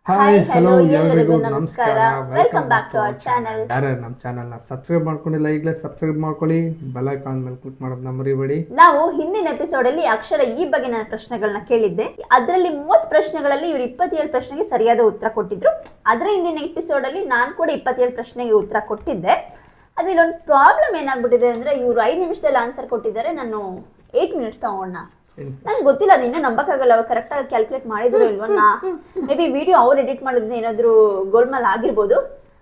Hi hello ಎಲ್ಲರಿಗೂ ಎಲ್ರಿಗೂ ನಮಸ್ಕಾರ. Welcome back to our our channel. ಯಾರು ನಮ್ಮ ಚಾನಲ್ನ ಸಬ್ಸ್ಕ್ರೈಬ್ ಮಾಡ್ಕೊಂಡಿಲ್ಲ ಈಗಲೇ ಸಬ್ಸ್ಕ್ರೈಬ್ ಮಾಡ್ಕೊಳ್ಳಿ, ಬೆಲ್ ಐಕಾನ್ ಮೇಲೆ ಕ್ಲಿಕ್ ಮಾಡೋದನ್ನ ಮರಿಬೇಡಿ. ನಾವು ಹಿಂದಿನ ಎಪಿಸೋಡ್ ಅಲ್ಲಿ ಅಕ್ಷರ ಈ ಬಗೆನ ಪ್ರಶ್ನೆಗಳನ್ನ ಕೇಳಿದ್ದೆ. ಅದರಲ್ಲಿ 30 ಪ್ರಶ್ನೆಗಳಲ್ಲಿ ಇವರು 27 ಪ್ರಶ್ನೆಗೆ ಸರಿಯಾದ ಉತ್ತರ ಕೊಟ್ಟಿದ್ರು. ಅದರ ಹಿಂದಿನ ಎಪಿಸೋಡ್ ಅಲ್ಲಿ ನಾನು ಕೂಡ 27 ಪ್ರಶ್ನೆಗೆ ಉತ್ತರ ಕೊಟ್ಟಿದ್ದೆ. ಅದ್ರಲ್ಲಿ ಒಂದು ಪ್ರಾಬ್ಲಮ್ ಏನಾಗ್ಬಿಟ್ಟಿದೆ ಅಂದ್ರೆ ಇವರು 5 ನಿಮಿಷದಲ್ಲಿ ಆನ್ಸರ್ ಕೊಟ್ಟಿದ್ದಾರೆ, ನಾನು 8 ಮಿನಿಟ್ಸ್ ತಗೊಂಡ. ನನ್ಗೆ ಗೊತ್ತಿಲ್ಲ, ಅದು ಇನ್ನೂ ನಂಬಕ್ಕಾಗಲ್ಲ ಅವ್ರು ಕರೆಕ್ಟಾಗಿ ಕ್ಯಾಲ್ಕುಲೇಟ್ ಮಾಡಿದ್ರು ಇಲ್ವನ್ನ. ಮೇ ಬಿ ವಿಡಿಯೋ ಅವ್ರು ಎಡಿಟ್ ಮಾಡೋದ್ರಿಂದ ಏನಾದರೂ ಗೋಲ್ಮಾಲ್ ಆಗಿರ್ಬೋದು.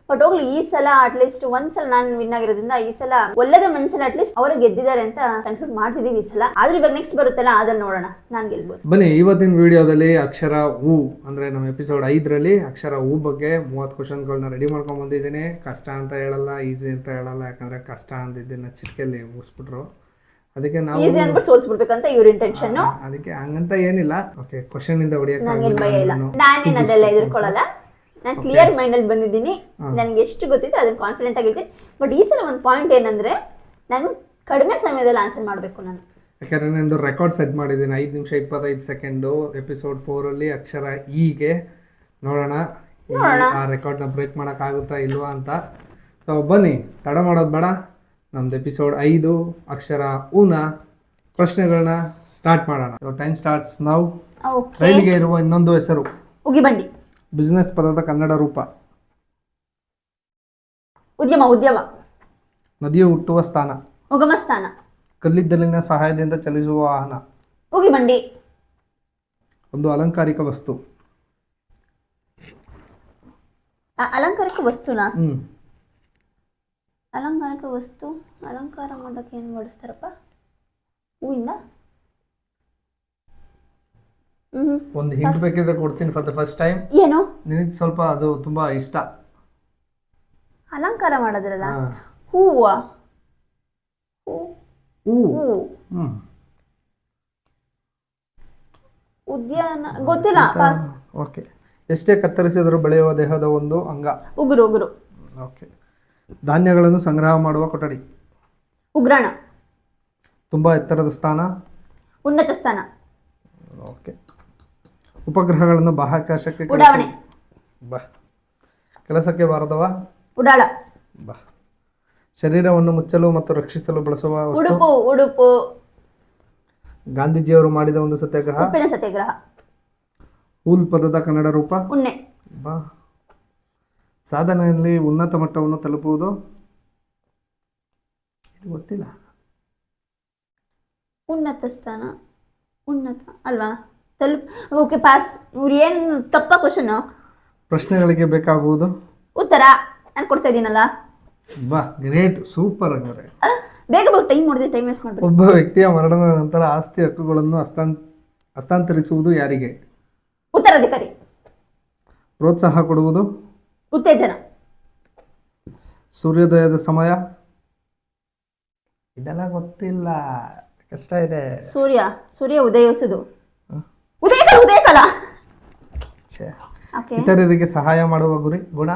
ಬಟ್ ಹೋಗ್ಲಿ, ಈ ಸಲ ಅಟ್ಲೀಸ್ಟ್ ಒಂದ್ಸಲ ನಾನು ವಿನ್ ಆಗಿರೋದ್ರಿಂದ ಈ ಸಲ ಒಳ್ಳೆದ ಮನ್ಸಲ್ಲಿ ಅಟ್ಲೀಸ್ಟ್ ಅವರು ಗೆದ್ದಿದ್ದಾರೆ ಅಂತ ಕನ್ಫರ್ಮ್ ಮಾಡ್ತಿದೀವಿ ಈ ಸಲ. ಆದ್ರೆ ಇವಾಗ ನೆಕ್ಸ್ಟ್ ಬರುತ್ತಲ್ಲ ಅದನ್ನ ನೋಡೋಣ, ನಾನು ಗೆಲ್ಬೋದು. ಬನ್ನಿ, ಇವತ್ತಿನ ವಿಡಿಯೋದಲ್ಲಿ ಅಕ್ಷರ ಉ ಅಂದ್ರೆ ನಮ್ಮ ಎಪಿಸೋಡ್ 5ರಲ್ಲಿ ಅಕ್ಷರ ಉ ಬಗ್ಗೆ 30 ಕ್ವಶನ್ಗಳನ್ನ ರೆಡಿ ಮಾಡ್ಕೊಂಡು ಬಂದಿದ್ದೀನಿ. ಕಷ್ಟ ಅಂತ ಹೇಳಲ್ಲ, ಈಸಿ ಅಂತ ಹೇಳಲ್ಲ, ಯಾಕಂದ್ರೆ ಕಷ್ಟ ಅಂದಿದ್ದನ್ನ ಚಿಟಿಕೆಯಲ್ಲಿ ಮುಗಿಸ್ಬಿಟ್ರು. ಅದಕ್ಕೆ ನಾವು ಈಸಿ ಅಂದ್ಬಿಟ್ಟು ಸೋಲ್ಸ್ಬಿಡ್ಬೇಕಂತ ಇವ್ರ ಇಂಟೆನ್ಷನ್. ಅದಕ್ಕೆ ಹಂಗಂತ ಏನಿಲ್ಲ. ಓಕೆ, ಕ್ವಶನ್ ಇಂದ ನಂಗೇನ್ ಭಯ ಇಲ್ಲ, ನಾನೇನ್ ಅದೆಲ್ಲ ಎದುರ್ಕೊಳ್ಳಲ್ಲ. ನಾನು ಕ್ಲಿಯರ್ ಮೈಂಡ್ ಅಲ್ಲಿ ಬಂದಿದ್ದೀನಿ. ನನಗೆ ಎಷ್ಟು ಗೊತ್ತಿದೆ ಅದನ್ನ ಕಾನ್ಫಿಡೆಂಟ್ ಆಗಿರ್ತೀನಿ. ಬಟ್ ಈ ಸಲ ಒಂದು ಪಾಯಿಂಟ್ ಏನಂದ್ರೆ ನಾನು ಕಡಿಮೆ ಸಮಯದಲ್ಲಿ ಆನ್ಸರ್ ಮಾಡಬೇಕು. ನಾನು ಯಾಕಂದ್ರೆ ನಂದು ರೆಕಾರ್ಡ್ ಸೆಟ್ ಮಾಡಿದ್ದೀನಿ 5 ನಿಮಿಷ 25 ಸೆಕೆಂಡು. ಎಪಿಸೋಡ್ 4ಅಲ್ಲಿ ಅಕ್ಷರ ಇಗೆ ನೋಡೋಣ ಆ ರೆಕಾರ್ಡ್ನ ಬ್ರೇಕ್ ಮಾಡೋಕ್ಕಾಗುತ್ತಾ ಇಲ್ವಾ ಅಂತ. ಸೊ ಬನ್ನಿ, ತಡ ಮಾಡೋದು ಬೇಡ. ನಮ್ದು ಎಪಿಸೋಡ್ 5 ಅಕ್ಷರ ಉನ ಪ್ರಶ್ನೆಗಳನ್ನ ಸ್ಟಾರ್ಟ್ ಮಾಡೋಣ. Time starts now. ರೈಲಿಗೆ ಇರುವ ಇನ್ನೊಂದು ಹೆಸರು ಉಗಿಬಂಡಿ. ಬಿಸ್ನೆಸ್ ಪದದ ಕನ್ನಡ ರೂಪ ಉದ್ಯಮ. ಉದ್ಯಮ. ನದಿಯು ಹುಟ್ಟುವ ಸ್ಥಾನ. ಉಗಮ ಸ್ಥಾನ. ಕಲ್ಲಿದ್ದಲಿನ ಸಹಾಯದಿಂದ ಚಲಿಸುವ ವಾಹನ. ಉಗಿಬಂಡಿ. ಒಂದು ಅಲಂಕಾರಿಕ ವಸ್ತು. ಅಲಂಕಾರಿಕ ವಸ್ತುನಾ? ಅಲಂಕಾರಿಕ ವಸ್ತು. ಅಲಂಕಾರ ಮಾಡೋಕ್ಕೆ ಏನು ಬಳಸ್ತಾರಪ್ಪ? ಹೂವಿಂದ. ಒಂದು ಹಿಂಟ್ ಬೇಕಿದ್ರೆ ಕೊಡ್ತೀನಿ ಫಾರ್ ದ ಫಸ್ಟ್ ಟೈಮ್. ಏನು? ನಿನಗೆ ಸ್ವಲ್ಪ ಅದು ತುಂಬಾ ಇಷ್ಟ. ಅಲಂಕಾರ ಮಾಡೋದ್ರಲ್ಲ. ಹೂವ. ಉದ್ಯಾನ. ಗೊತ್ತಿಲ್ಲ. ಪಾಸ್. ಓಕೆ. ಎಷ್ಟೇ ಕತ್ತರಿಸಿದರೂ ಬೆಳೆಯುವ ದೇಹದ ಒಂದು ಅಂಗ. ಉಗುರು. ಉಗುರು. ಓಕೆ. ಧಾನ್ಯಗಳನ್ನು ಸಂಗ್ರಹ ಮಾಡುವ ಕೊಠಡಿ. ಉಗ್ರಾಣ. ತುಂಬಾ ಎತ್ತರದ ಸ್ಥಾನ. ಉನ್ನತ ಸ್ಥಾನ. ಓಕೆ. ಉಪಗ್ರಹಗಳನ್ನು ಬಾಹ್ಯಾಕಾಶಕ್ಕೆ ಉಡಾವಣೆ. ಕೆಲಸಕ್ಕೆ ಬಾರದವ. ಉಡಾಳ. ಶರೀರವನ್ನು ಮುಚ್ಚಲು ಮತ್ತು ರಕ್ಷಿಸಲು ಬಳಸುವ ವಸ್ತು. ಉಡುಪು. ಉಡುಪು. ಗಾಂಧೀಜಿಯವರು ಮಾಡಿದ ಒಂದು ಸತ್ಯಾಗ್ರಹ. ಉಪ್ಪಿನ ಸತ್ಯಾಗ್ರಹ. ಹೂಲ್ ಪದದ ಕನ್ನಡ ರೂಪ. ಉಣ್ಣೆ. ಸಾಧನೆಯಲ್ಲಿ ಉನ್ನತ ಮಟ್ಟವನ್ನು ತಲುಪುವುದು. ಇದು ಗೊತ್ತಿಲ್ಲ. ಉನ್ನತ ಸ್ಥಾನ. ಉನ್ನತ ಅಲ್ವಾ? Okay, pass. ಇವ್ರು ಏನು ತಪ್ಪ ಕ್ವಶನ್. ಪ್ರಶ್ನೆಗಳಿಗೆ ಬೇಕಾಗುವುದು. ಉತ್ತರ ನಾನು ಕೊಡ್ತಾ ಇದ್ದೀನಲ್ಲ. Great, super. ಅಂದರೆ ಬೇಗ ಬೇಗ ಟೈಮ್ ಮಾಡಿದೆ, ಟೈಮ್ ವೇಸ್ಟ್ ಮಾಡ್ಬೇಕು. ಒಬ್ಬ ವ್ಯಕ್ತಿಯ ಮರಣದ ನಂತರ ಆಸ್ತಿ ಹಕ್ಕುಗಳನ್ನು ಹಸ್ತಾಂತರಿಸುವುದು ಯಾರಿಗೆ? ಉತ್ತರಾಧಿಕಾರಿ. ಪ್ರೋತ್ಸಾಹ ಕೊಡುವುದು. ಉತ್ತೇಜನ. ಸೂರ್ಯೋದಯದ ಸಮಯ. ಇದೆಲ್ಲ ಗೊತ್ತಿಲ್ಲ, ಕಷ್ಟ ಇದೆ. ಸೂರ್ಯ ಉದಯಿಸುವುದು. ಉದಯಕಾಲ. ಉದಯಕಾಲ. ಇತರರಿಗೆ ಸಹಾಯ ಮಾಡುವ ಗುಣ.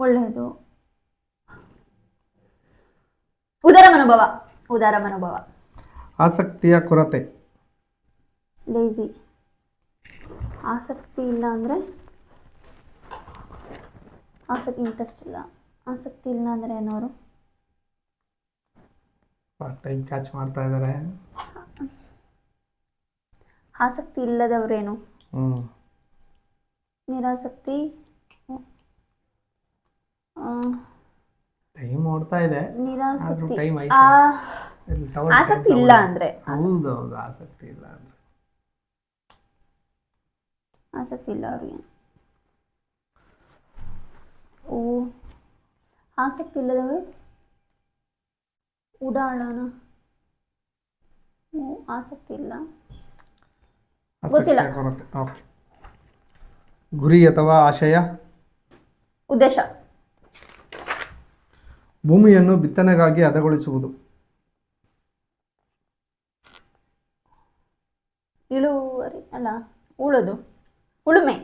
ಒಳ್ಳೆಯದು. ಉದಾರ ಮನೋಭಾವ. ಉದಾರ ಮನೋಭಾವ. ಆಸಕ್ತಿಯ ಕೊರತೆ. ಲೇಜಿ. ಆಸಕ್ತಿ ಇಲ್ಲ ಅಂದರೆ ಇಂಟ್ರೆಸ್ಟ್ ಇಲ್ಲ. ಆಸಕ್ತಿ ಇಲ್ಲ ಅಂದರೆ ಏನವರು ಟೈಮ್ ಕ್ಯಾಚ್ ಮಾಡ್ತಾ ಇದ್ದಾರೆ. ಆಸಕ್ತಿ ಇಲ್ಲದವರೇನು? ನಿರಾಸಕ್ತಿ. ಟೈಮ್ ಓಡ್ತಾ ಇದೆ. ನಿರಾಸಕ್ತಿ. ಆಸಕ್ತಿ ಇಲ್ಲ ಅಂದ್ರೆ ಹೌದು, ಆಸಕ್ತಿ ಇಲ್ಲ ಅಂದ್ರೆ ಆಸಕ್ತಿ ಇಲ್ಲ ಅವ್ರಿಗೆ. ಓ, ಆಸಕ್ತಿ ಇಲ್ಲದವರು ಉಡಾಳನ. ಆಸಕ್ತಿ ಇಲ್ಲ, ಗೊತ್ತಿಲ್ಲ. ಓಕೆ. ಗುರಿ ಅಥವಾ ಆಶಯ. ಉದ್ದೇಶ. ಭೂಮಿಯನ್ನು ಬಿತ್ತನೆಗಾಗಿ ಹದಗೊಳಿಸುವುದು. ಇಳುವರಿ ಅಲ್ಲ, ಉಳೋದು. ಉಳುಮೆ.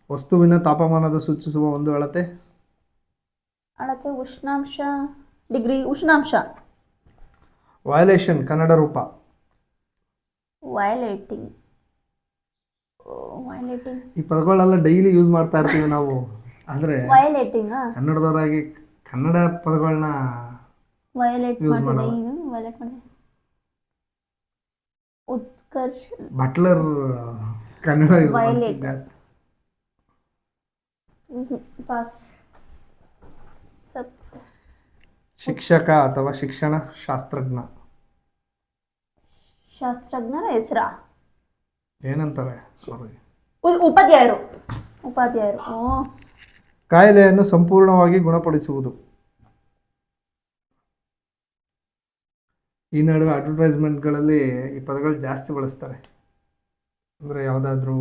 ವಸ್ತುವಿನ ತಾಪಮಾನದ ಸೂಚಿಸುವ ಒಂದು ಅಳತೆ. ಉಷ್ಣಾಂಶ. ಡಿಗ್ರಿ. ಉಷ್ಣಾಂಶ. ವಯಲೇಷನ್ ಕನ್ನಡ ರೂಪ. ವಯಲೇಟಿಂಗ್. ವೈಲೇಟಿಂಗ್ ಈ ಪದಗಳೆಲ್ಲ ಡೈಲಿ ಯೂಸ್ ಮಾಡ್ತಾ ಇರ್ತೀವಿ ನಾವು. ಅಂದರೆ ವೈಲೇಟಿಂಗ್ ಕನ್ನಡದವರಾಗಿ ಕನ್ನಡ ಪದಗಳನ್ನ ವೈಲೇಟ್ Use ಮಾಡಿದೆ ಮಾಡಲ್ಲ. ಏನು ವೈಲೇಟ್ ಮಾಡಿದೆ Utkarsh Butler Kannada use Violate. ಮಾಡ್ತಿದ್ದೆ ಜಾಸ್ತಿ. ಪಾಸ್ ಸಪ್ ಶಿಕ್ಷಕ ಅಥವಾ ಶಿಕ್ಷಣ ಶಾಸ್ತ್ರಜ್ಞ ಶಾಸ್ತ್ರಜ್ಞರ ಹೆಸರ ಏನಂತಾರೆ ಸಾರಿ. ಉಪಾಧ್ಯಾಯರು ಓ ಕಾಯಿಲೆಯನ್ನು ಸಂಪೂರ್ಣವಾಗಿ ಗುಣಪಡಿಸುವುದು. ಈ ನಡುವೆ ಅಡ್ವರ್ಟೈಸ್ಮೆಂಟ್ಗಳಲ್ಲಿ ಈ ಪದಗಳು ಜಾಸ್ತಿ ಬಳಸ್ತಾರೆ. ಅಂದರೆ ಯಾವುದಾದ್ರೂ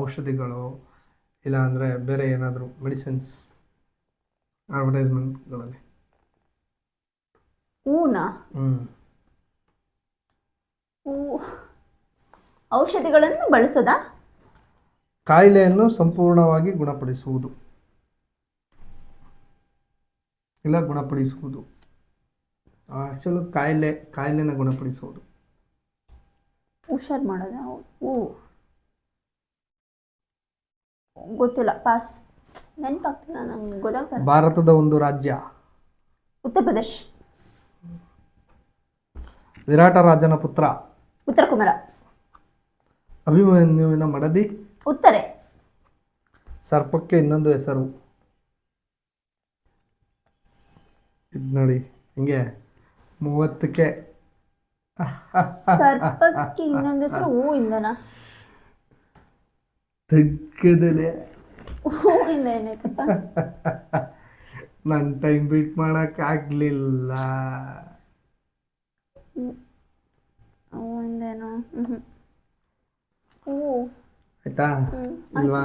ಔಷಧಿಗಳು ಇಲ್ಲ ಅಂದರೆ ಬೇರೆ ಏನಾದರೂ ಮೆಡಿಸಿನ್ಸ್ ಅಡ್ವರ್ಟೈಸ್ಮೆಂಟ್ಗಳಲ್ಲಿ. ಹೂನಾ ಹ್ಞೂ ಹೂ ಔಷಧಿಗಳನ್ನು ಬಳಸೋದಾ? ಕಾಯಿಲೆಯನ್ನು ಸಂಪೂರ್ಣವಾಗಿ ಗುಣಪಡಿಸುವುದು ಇಲ್ಲ ಗುಣಪಡಿಸುವುದು. ಆ್ಯಕ್ಚುಲಿ ಕಾಯಿಲೆನ ಗುಣಪಡಿಸುವುದು. ಹುಷಾರ್ ಮಾಡೋದಾ? ಹೂ ಗೊತ್ತಿಲ್ಲ, ಪಾಸ್. ನೆನಪಾಗ್ತಿಲ್ಲ ನಂಗೆ, ಗೊತ್ತಾಗ್ತಲ್ಲ. ಭಾರತದ ಒಂದು ರಾಜ್ಯ. ಉತ್ತರ ಪ್ರದೇಶ್. ವಿರಾಟ ರಾಜನ ಪುತ್ರ. ಉತ್ತರ ಕುಮಾರ. ಅಭಿಮನ್ಯುವಿನ ಮಡದಿ. ಉತ್ತರೆ. ಸರ್ಪಕ್ಕೆ ಇನ್ನೊಂದು ಹೆಸರು. ಇದು ನೋಡಿ ಹಿಂಗೆ 30ಕ್ಕೆ ಸರ್ಪಕ್ಕೆ ಇನ್ನೊಂದು ಹೆಸರು ಹೂ ಇಂದನಾ? ತಗ್ಗದಲೆ ಹೂವಿಂದ ಏನಾಯ್ತಪ್ಪ? ನನ್ನ ಟೈಮ್ ಬೀಟ್ ಮಾಡೋಕ್ಕಾಗಲಿಲ್ಲ. ಹೂವಿಂದೇನು? ಹೂ ಆಯ್ತಾ ಇಲ್ವಾ?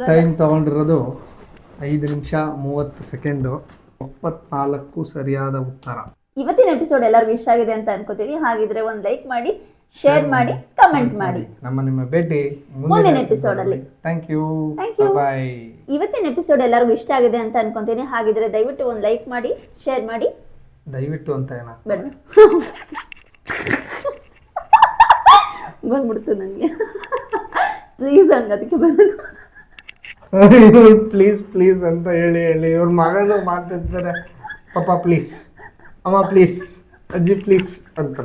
ಟೈಮ್ ತಗೊಂಡಿರೋದು 5 ನಿಮಿಷ 30 ಸೆಕೆಂಡು. 34 ಸರಿಯಾದ ಉತ್ತರ. ಇವತ್ತಿನ ಎಪಿಸೋಡ್ ಎಲ್ಲರಿಗೂ ಇಷ್ಟ ಆಗಿದೆ ಅಂತ ಅನ್ಕೋತೀವಿ. ಹಾಗಿದ್ರೆ ಒಂದು ಲೈಕ್ ಮಾಡಿ, ಶೇರ್ ಮಾಡಿ, ಕಮೆಂಟ್ ಮಾಡಿ. ನಿಮ್ಮ ಭೇಟಿ ಮುಂದಿನ ಎಪಿಸೋಡ್ ಅಲ್ಲಿ. Thank you. ಬಾಯ್. ಇವತ್ತಿನ ಎಪಿಸೋಡ್ ಎಲ್ಲರಿಗೂ ಇಷ್ಟ ಆಗಿದೆ ಅಂತ ಅನ್ಕೊಂತೀನಿ. ಹಾಗಿದ್ರೆ ದಯವಿಟ್ಟು ಒಂದು ಲೈಕ್ ಮಾಡಿ, ಶೇರ್ ಮಾಡಿ. ದಯವಿಟ್ಟು ಅಂತ ಏನ ಬೇಡ ಬಂದ್ಬಿಡ್ತು ನನಗೆ. ಪ್ಲೀಸ್ ಹಂಗದಕ್ಕೆ ಬರೋದು. ಪ್ಲೀಸ್ ಪ್ಲೀಸ್ ಅಂತ ಹೇಳಿ ಇವ್ರ ಮಗನು ಮಾತಾಡ್ತಾರೆ. ಪಾಪ ಪ್ಲೀಸ್, ಅಮ್ಮ ಪ್ಲೀಸ್, ಅಜ್ಜಿ ಪ್ಲೀಸ್ ಅಂತ.